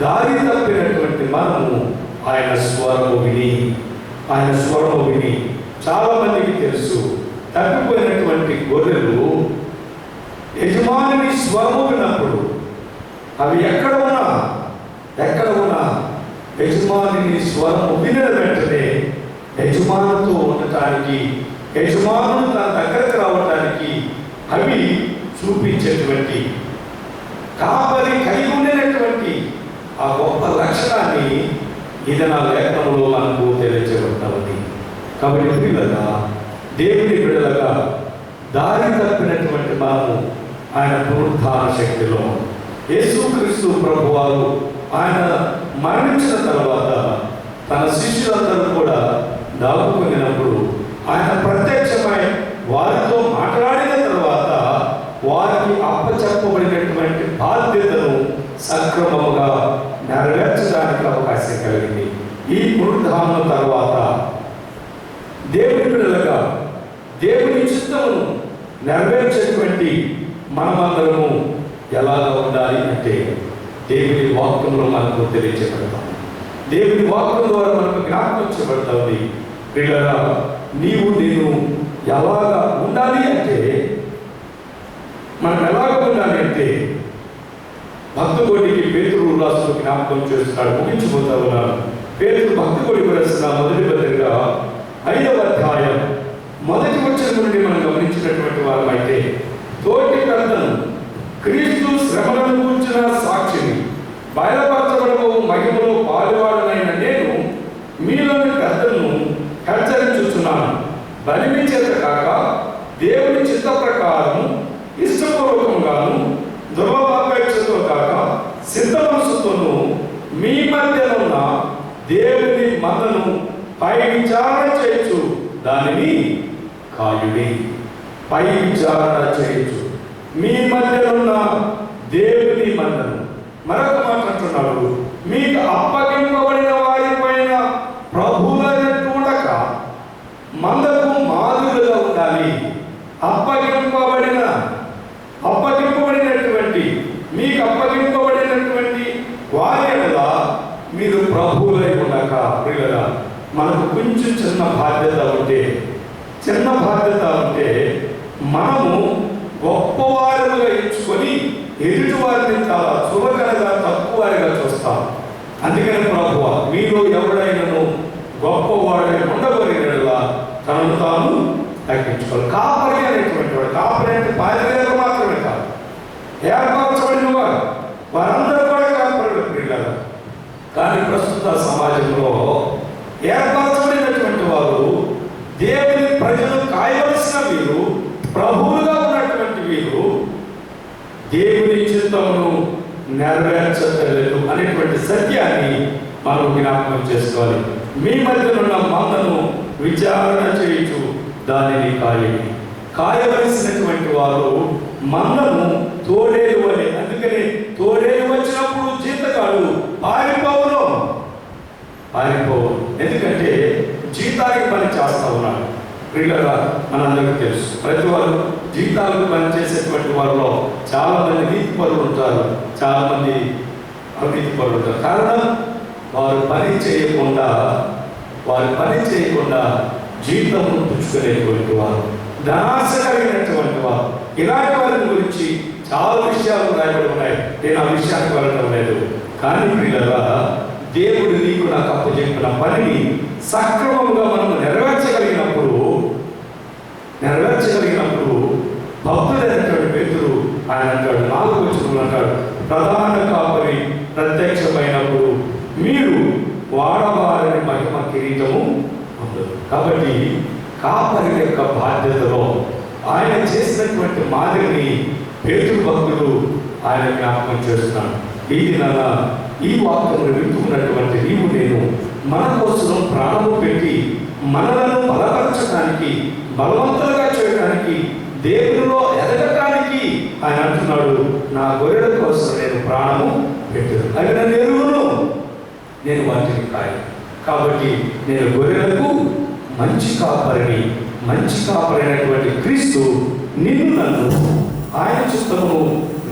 దారి తప్పినటువంటి మనము ఆయన స్వరము విని చాలా మందికి తెలుసు, తప్పిపోయినటువంటి గొర్రెలు యజమాని స్వరము విన్నప్పుడు అవి ఎక్కడ ఉన్నా యజమాని స్వరము వినిన వెంటనే యజమానుతో ఉండటానికి, యజమానులు తన దగ్గరకు రావటానికి అవి చూపించేటువంటి, కాపరి కలిగి ఉండేటువంటి ఆ గొప్ప లక్షణాన్ని ఇది నా లేఖనంలో మనకు తెలియజేయబడతామని. కాబట్టి ప్రియులారా, దేవుని బిడ్డలుగా దారి తప్పినటువంటి మనము ఆయన పునరుత్థాన శక్తిలో యేసుక్రీస్తు ప్రభువారు ఆయన మరణించిన తర్వాత తన శిష్యులందరూ కూడా దాక్కునినప్పుడు ఆయన ప్రత్యక్షమై వారితో మాట్లాడిన తర్వాత వారికి అప్పచెప్పబడినటువంటి బాధ్యతను సక్రమముగా నెరవేర్చడానికి అవకాశం కలిగింది. ఈ పునరుద్ధానం తర్వాత దేవుని బిడ్డలుగా దేవుని చిత్తమును నెరవేర్చేటువంటి మనమందరము ఎలాగా ఉండాలి అంటే దేవుని వాక్యంలో మనకు తెలియజేయబడతాం. దేవుని వాక్యం ద్వారా మనకు జ్ఞాపకం చేయబడతాయి. ప్రియులారా, నీవు నేను ఎలాగా ఉండాలి అంటే, మనం ఎలాగా ఉండాలి అంటే భక్తకోటికి పేతురు రాస్తూ జ్ఞాపకం చేస్తున్నాడు. ముగించిపోతా ఉన్నాను. పేతురు భక్తకోటికి రాసిన మొదటి పత్రిక 5వ అధ్యాయం మొదటి వచనం నుండి మనం గమనించినటువంటి వారం అయితే, తోటి పెద్దను క్రీస్తు శ్రమలను కూర్చిన సాక్షిని బయలుపరచబడబో మహిమలో పాలువాడనైన నేను మీలోని పెద్దలను హెచ్చరించుచున్నాను. బలిమి చేత కాక దేవుని చిత్త ప్రకారం ఇష్టపూర్వకంగాను దుర్వాపేక్షతో కాక సిద్ధ మనసుతోనూ మీ మధ్యనున్న దేవుని మందను పై విచారణ చేయొచ్చు, దానిని కాయుడి. పై విచారణ చేయొచ్చు, మీ మధ్యనున్న దేవుని మందను. మరొక మాట అంటున్నాడు, మీకు అప్పగింపబడిన వారిపైన ప్రభువులక మందకు మాదిరిగా ఉండాలి. అప్పగింపబడినటువంటి మీకు అప్పగింపబడినటువంటి వారి ఎడల మీరు ప్రభువులై ఉండక. ప్రియులారా, మనకు కొంచెం చిన్న బాధ్యత ఉంటే మనము గొప్పవారుగా ఎంచుకొని ఎదుటి వారిని చాలా చులకనగా తక్కువగా చూస్తాం. అందుకని ప్రభువా, మీలో ఎవడైనాను గొప్పవాడై ఉండగలిగినలా తనను తాను తగ్గించుకోవాలి. కాపరి అనేటువంటి వాడు, కాపరి అంటే పాదవేలు మాత్రమే కాదు, ఏర్పరచబడిన వారు, వారందరూ కూడా ప్రస్తుత సమాజంలో ఏర్పరచబడినటువంటి వారు, దేవుని ప్రజలు కాయవలసిన వీరు, ప్రభువులుగా ఉన్నటువంటి వీరు దేవుని చిత్తమును నెరవేర్చలేదు అనేటువంటి సత్యాన్ని మనం జ్ఞాపకం చేసుకోవాలి. మీ మధ్యనున్న మందను విచారణ చేయొచ్చు, దానిని కాయవలసినటువంటి వారు మందను తోడేలు అని. అందుకని తోడేలు వచ్చినప్పుడు జీతగాడు పారిపోవు. ఎందుకంటే జీతానికి పని చేస్తా ఉన్నాడు. ప్రియులారా, మనందరికీ తెలుసు, ప్రతి వారు జీతాలకు పని చేసేటువంటి వారిలో చాలా మంది నీతి పరులు ఉంటారు, చాలా మంది అవినీతి పరులు ఉంటారు. కారణం, వారు పని చేయకుండా జీతము పుచ్చుకునేటువంటి వారు, ధనాశ కలిగినటువంటి వారు. ఇలాంటి వారి గురించి చాలా విషయాలు రాయబడి ఉన్నాయి. నేను ఆ విషయానికి వెళ్ళడం లేదు. కానీ ప్రియులారా, దేవుడు నీకు నాకు అప్పచెప్పిన పనిని సక్రమంగా మనం నెరవేర్చగలిగినప్పుడు భక్తుడైనటువంటి పేతురు ఆయన అంటాడు, 4వ వచనంలో అంటాడు, ప్రధాన కాపరి ప్రత్యక్షమైనప్పుడు మీరు వాడవారని మహిమ కిరీటము ఉండదు. కాబట్టి కాపరి యొక్క బాధ్యతలో ఆయన చేసినటువంటి మాదిరిని పేతురు భక్తుడు ఆయన జ్ఞాపకం చేస్తున్నాడు. ఈ దినాన ఈ వాక్యమును వింటున్నటువంటి నీవు నేను మన కోసం ప్రాణము పెట్టి మనలను బలపరచడానికి, బలవంతులుగా చేయడానికి, దేవునిలో ఎదగటానికి ఆయన అంటున్నాడు, నా గొర్రెల కోసం నేను ప్రాణము పెట్టాను. అవి నన్ను ఎరువును, నేను వాటిని కాయను. కాబట్టి నేను గొర్రెలకు మంచి కాపరైనటువంటి క్రీస్తు నన్ను ఆయన చిత్తమును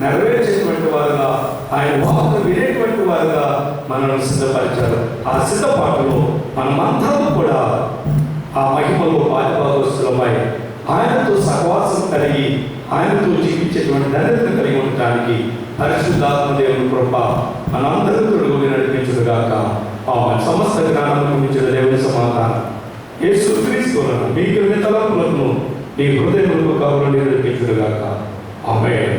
నెరవేర్చేటువంటి వారుగా, ఆయన వాక్కు వినేటువంటి వారుగా మనల్ని సిద్ధపరిచారు. ఆ సిద్ధపాటులో మనమందరం కూడా ఆ మహిమలో పాలుభాగస్తులమై ఆయనతో సహవాసం కలిగి ఆయనతో జీవించేటువంటి ధన్యత కలిగి ఉండటానికి పరిశుద్ధాత్మ దేవుని కృప మనందరూ తొడుగుని నడిపించుగాక. సమస్త జ్ఞానాన్ని మించిన దేవుని సమాధానం యేసుక్రీస్తు మీకు తలంపులను నీ హృదయములకు కబురుని నడిపించుగాక. ఆమేన్.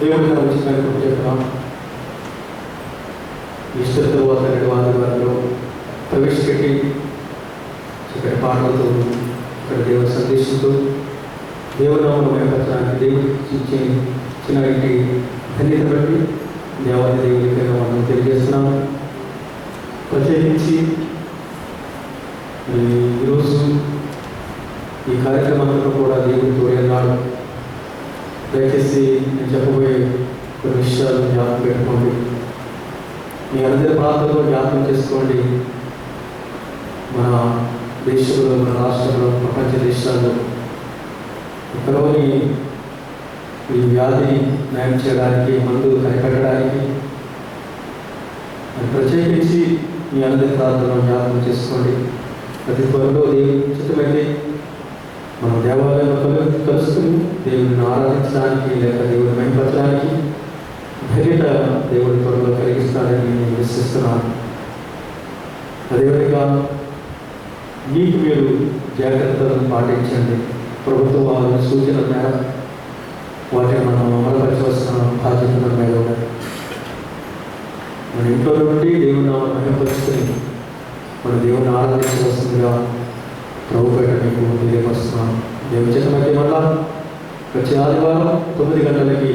దేవుడి వచ్చిన ఇష్టతో వారి వారిలో ప్రవేశపెట్టి చక్కటి పాటలతో ఇక్కడ దేవుని సందేశంతో దేవుని నామమును మహిమపరచడానికి దేవుడికి ఇచ్చినటువంటి ధన్యత బట్టి దేవాది దేవునికి మనం తెలియజేస్తున్నాము. ప్రత్యేకించి ఈరోజు ఈ కార్యక్రమంలో కూడా దేవుడు తోడన్నాడు. దయచేసి నేను చెప్పబోయే కొన్ని విషయాలు జ్ఞాపకం పెట్టుకోండి. మీ అందరి ప్రాంతంలో జ్ఞాపకం చేసుకోండి. మన దేశంలో, మన రాష్ట్రంలో, ప్రపంచ దేశాల్లో ఇక్కడోని ఈ వ్యాధిని నయం చేయడానికి, మందు కనిపెట్టడానికి ప్రత్యేకించి మీ అందరి ప్రాంతంలో జ్ఞాపకం చేసుకోండి. ప్రతి త్వరలో దేవుని చిత్తమైతే మనం దేవాలయంలో కలుసుకుని దేవుడిని ఆరాధించడానికి లేక దేవుడిని మహిమపరచడానికి ధన్యత దేవుడి త్వరలో కలిగిస్తాడని నేను విశ్వసిస్తున్నాను. అదేవిధంగా మీకు మీరు జాగ్రత్తలను పాటించండి. ప్రభుత్వం వారి సూచనల మేర వాటిని మనం అమలుపరచవలసిన బాధ్యతల మీద ఉన్నాయి. మన ఇంట్లో నుండి దేవుని మహిమపరుచుకొని మన దేవుని ఆరాధించవలసిందిగా ప్రభు పేట మీకు తెలియపరుస్తున్నాను. దేవుని చిత్తమైతే మళ్ళా వచ్చే ఆదివారం 9 గంటలకి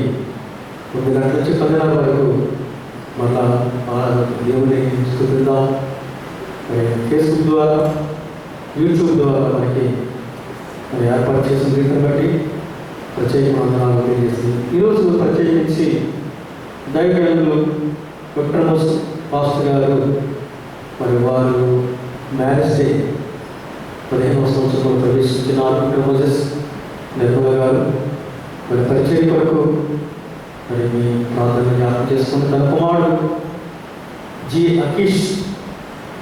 9 గంటల నుంచి 10:30 వరకు మళ్ళా దేవుని స్తుతిద్దాం. ఫేస్బుక్ ద్వారా, యూట్యూబ్ ద్వారా మనకి ఏర్పాటు చేసిన రీతిని బట్టి ప్రత్యేక వందనాలు తెలియజేస్తుంది. ఈరోజు ప్రత్యేకించి దైవజనులు డాక్టర్ పాస్టర్ గారు మరి వారు మ్యారేజ్ డే 15వ సంవత్సరంలో ప్రవేశించిన మోసెస్ నిర్మల గారు మరి పరిచయ కొరకు మరి మీ ప్రార్థన జ్ఞాపకం చేసుకుని తన కుమారుడు జి అకీష్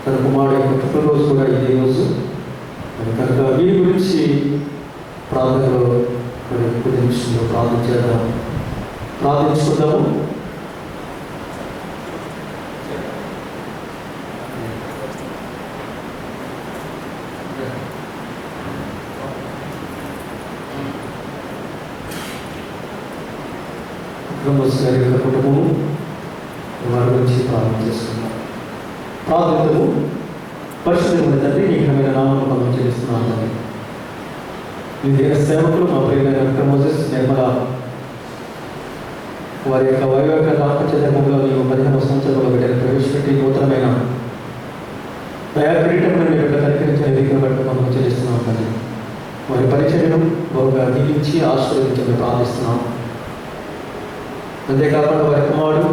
తన కుమారుడు యొక్క పుట్టినరోజు కూడా ఇదే రోజు. మరి కనుక వీరి గురించి ప్రార్థనలో మరి 10 నిమిషంలో ప్రార్థించుకుందాము. గారి యొక్క కుటుంబము వారి గురించి ప్రార్థన చేసుకున్నాం. ప్రార్థనము. పరిశుద్ధమైన తండ్రి, నీ ఘనమైన నామమును మనం చెల్లిస్తున్నాము తండ్రి. మీ దేవ సేవకులు మా ప్రియమైన డాక్టర్ మోసెస్ నిర్మల వారి యొక్క వైవాహిక దాంపత్య ధర్మంలో నీవు 15వ సంవత్సరంలో బిడ్డను ప్రవేశపెట్టి నూతనమైన దయాకిరీటం నుండి బిడ్డ కనికరించిన రీతిని బట్టి మనం చెల్లిస్తున్నాం తండ్రి. వారి పరిచర్యను బహుగా దీవించి ఆశీర్వదించమని ప్రార్థిస్తున్నాం. అంతేకాకుండా వారి కుమారుడు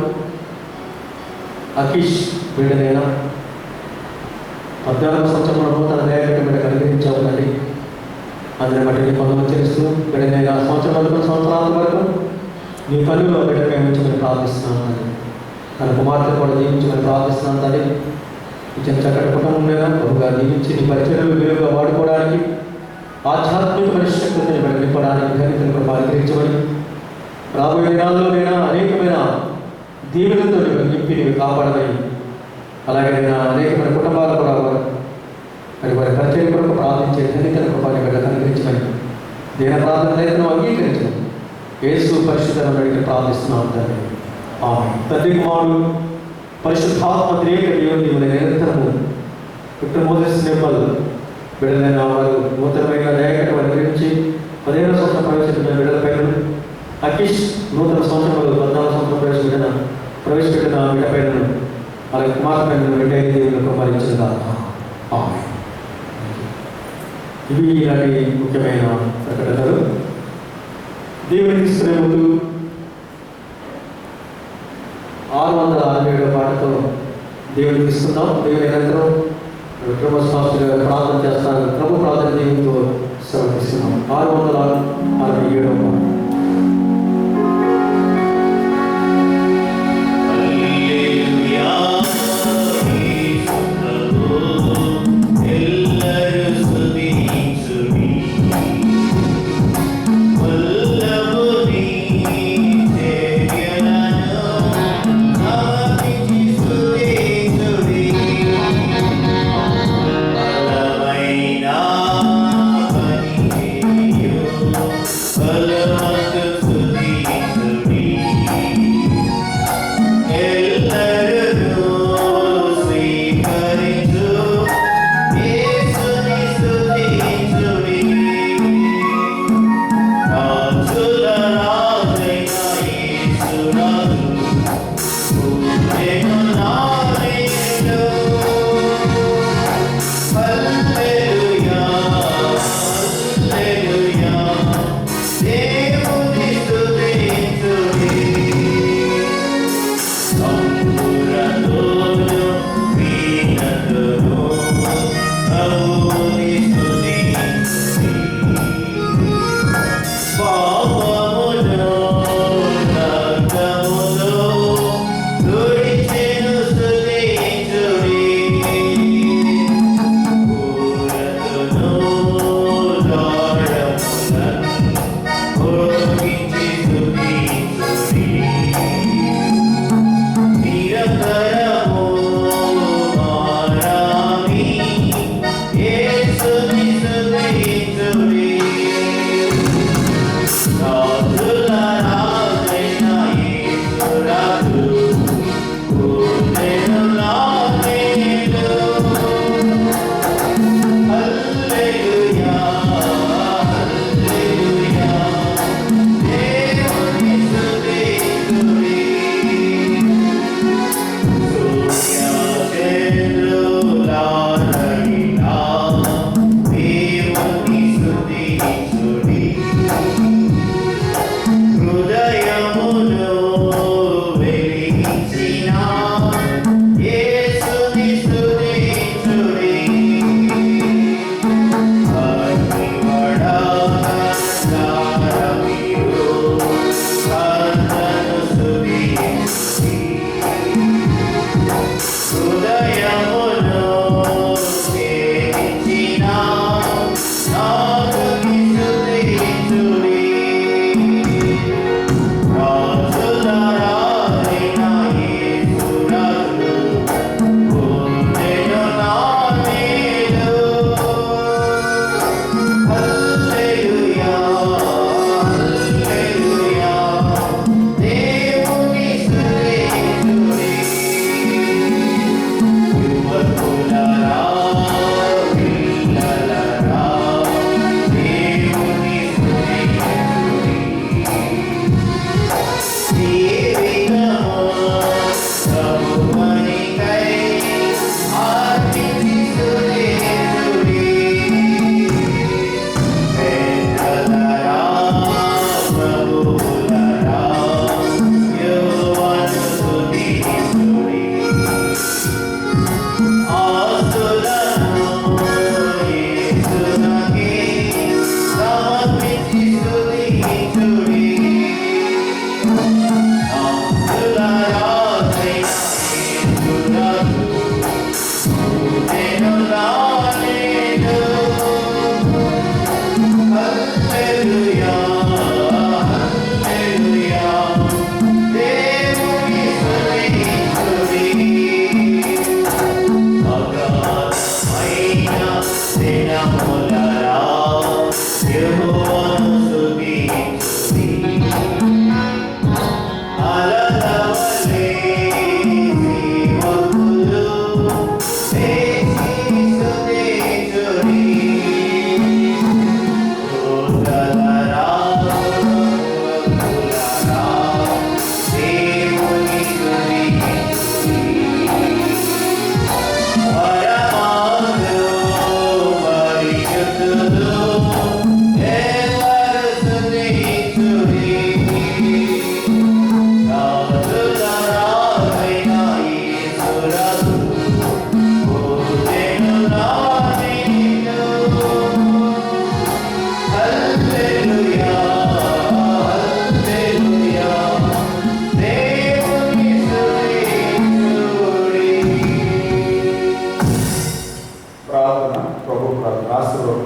అకీష్ బిడ్డనైనా 14వ సంవత్సరంలో తన దయాకిరీటం బిడ్డ కనికరించావు తండ్రి. అందరి బట్టి కొంతమంది తెలుస్తూ బిడ్డనైనా సంవత్సరాల వరకు నీ పనుల్లో బిడ్డ ప్రేమించమని ప్రార్థిస్తున్నాను తండ్రి. తన కుమార్తె కూడా దీవించమని ప్రార్థిస్తున్నాను తండ్రి. ఇచ్చిన చక్కటి కుటుంబం మీద బహుగా దీవించి నీ పరిచర్యలు విలువగా వాడుకోవడానికి, ఆధ్యాత్మిక పరిశుద్ధతని బిడ్డ నింపడానికి ధన్యతను కూడా అనుగ్రహించమని, రాబోయే దినాల్లోనైనా అనేకమైన దీవులతో నింపి నీవు కాపాడమని, అలాగే నేను అనేకమైన కుటుంబాలు కూడా మరి వారి పరిచయం కొరకు ప్రార్థించే ధన్యతను కృపని బిడ్డ అనుగ్రహించమని, దేన ప్రార్థన ధైర్యం అంగీకరించమని యేసు పరిశుద్ధను అడిగి ప్రార్థిస్తున్నాం తండ్రి. ఆమేన్. తండ్రి, కుమారుడు పరిశుద్ధాత్మ త్రియేక దేవుని నిరంతరము డాక్టర్ మోసెస్ నిర్మల్ బిడ్డలైన వారు నూతనమైన దయాకరణ అనుగ్రహించి 15వ సంవత్సరం ప్రవేశపెట్టిన బిడ్డలపై, అకీష్ నూతన సంవత్సరంలో 14వ సంవత్సరం ప్రవేశపెట్టిన బిడ్డపై, అలాగే కుమార్తె బిడ్డ దేవుని మరించిన ఇవి ఇలాంటి ముఖ్యమైన ప్రకటనలు. దేవుని తీసుకునే ముందు 667వ పాటతో దేవుని తీసుకుందాం. దేవుని నిరంతరం డాక్టర్ ప్రార్థన చేస్తాను. ప్రభు ప్రార్థన దేవునితో సమర్పిస్తున్నాం. 667వ పాట. Hallelujah.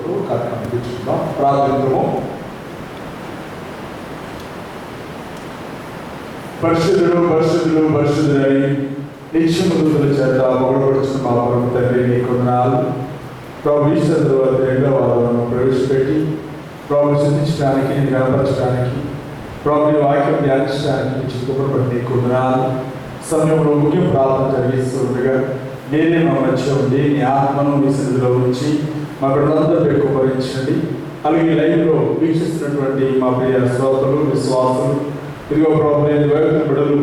కొరకు కార్యక్రమం తీసుకుందాం. ప్రార్థిద్దాము. పరిశుద్ధుడు పరిశుద్ధుడు పరిశుద్ధుడై నిత్యము దూతల చేత పొగడబడుచున్న మా పరమ తండ్రి నీకు వందనాలు. ప్రభు ఈశ్వరుడు రెండవ వాదనను ప్రవేశపెట్టి ప్రభు చింతించడానికి, నేను కనపరచడానికి, ప్రభు నీ వాక్యం ధ్యానించడానికి చిక్కుపడి నీకు వందనాలు. సమయంలో ముఖ్య ప్రార్థన జరిగిస్తూ ఉండగా నేనే మా మధ్య ఉండి నీ ఆత్మను మీ సన్నిధిలో ఉంచి మా బిడ్డలందరూ ఎక్కువరించండి. అలాగే లైవ్లో వీక్షిస్తున్నటువంటి మా ప్రియ శ్రోతలు, విశ్వాసులు, ఇదిగో ప్రభు నేను వేడుక బిడ్డలు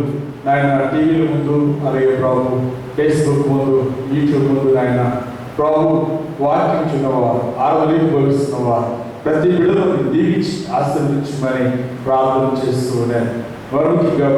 నాయన టీవీల ముందు, అలాగే ప్రభు ఫేస్బుక్ ముందు, యూట్యూబ్ ముందు నాయన ప్రభు వాక్యం చిన్నవారు, ఆరాధనకు భవిస్తున్నవారు ప్రతి బిడ్డలను దీవించి ఆశీర్వదించమని ప్రార్థన చేస్తూ ఉన్నాను. వరుణిగా